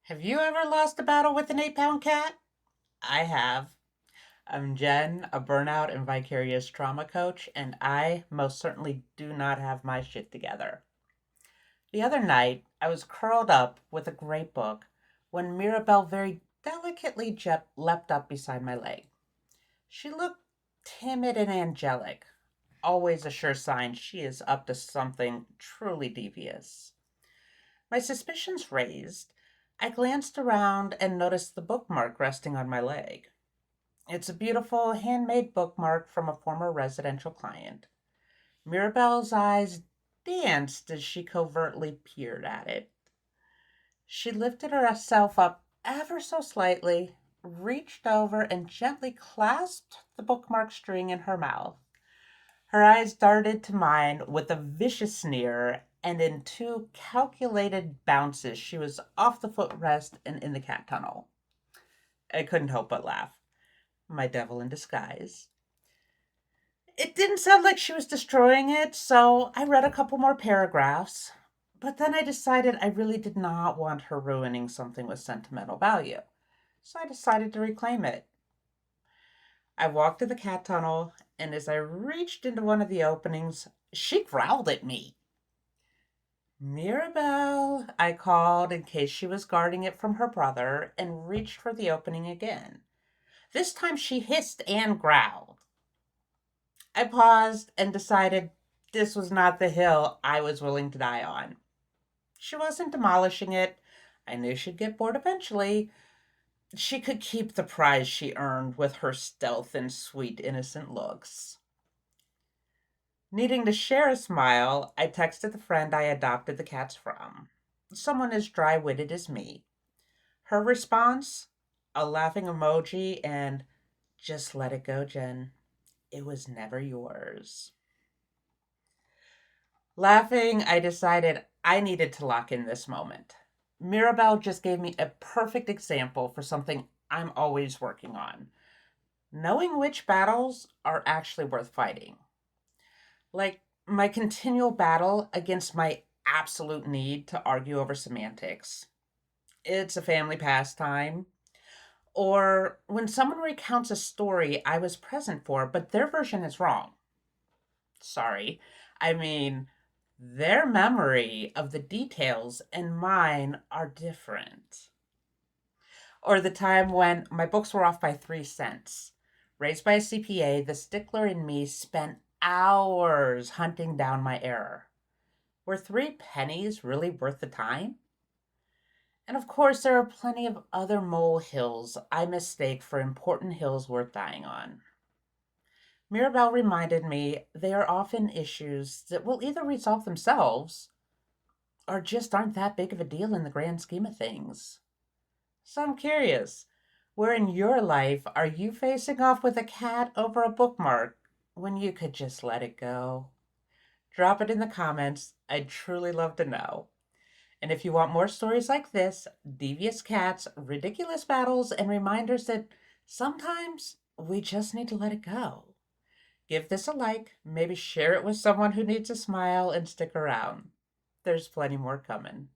Have you ever lost a battle with an 8-pound cat? I have. I'm Jen, a burnout and vicarious trauma coach, and I most certainly do not have my shit together. The other night, I was curled up with a great book when Mirabelle very delicately leapt up beside my leg. She looked timid and angelic, always a sure sign she is up to something truly devious. My suspicions raised, I glanced around and noticed the bookmark resting on my leg. It's a beautiful handmade bookmark from a former residential client. Mirabelle's eyes danced as she covertly peered at it. She lifted herself up ever so slightly, reached over, and gently clasped the bookmark string in her mouth. Her eyes darted to mine with a vicious sneer, and in two calculated bounces, she was off the footrest and in the cat tunnel. I couldn't help but laugh. My devil in disguise. It didn't sound like she was destroying it, so I read a couple more paragraphs. But then I decided I really did not want her ruining something with sentimental value, so I decided to reclaim it. I walked to the cat tunnel, and as I reached into one of the openings, she growled at me. Mirabelle, I called in case she was guarding it from her brother, and reached for the opening again. This time she hissed and growled. I paused and decided this was not the hill I was willing to die on. She wasn't demolishing it. I knew she'd get bored eventually. She could keep the prize she earned with her stealth and sweet, innocent looks. Needing to share a smile, I texted the friend I adopted the cats from, someone as dry witted as me. Her response? A laughing emoji and just let it go, Jen. It was never yours. Laughing, I decided I needed to lock in this moment. Mirabelle just gave me a perfect example for something I'm always working on, knowing which battles are actually worth fighting. Like my continual battle against my absolute need to argue over semantics. It's a family pastime. Or when someone recounts a story I was present for, but their version is wrong. Sorry. I mean, their memory of the details and mine are different. Or the time when my books were off by 3 cents. Raised by a CPA, the stickler in me spent hours hunting down my error. Were 3 pennies really worth the time? And of course, there are plenty of other molehills I mistake for important hills worth dying on. Mirabelle reminded me they are often issues that will either resolve themselves or just aren't that big of a deal in the grand scheme of things. So I'm curious, where in your life are you facing off with a cat over a bookmark when you could just let it go? Drop it in the comments. I'd truly love to know. And if you want more stories like this, devious cats, ridiculous battles, and reminders that sometimes we just need to let it go, give this a like, maybe share it with someone who needs a smile, and stick around. There's plenty more coming.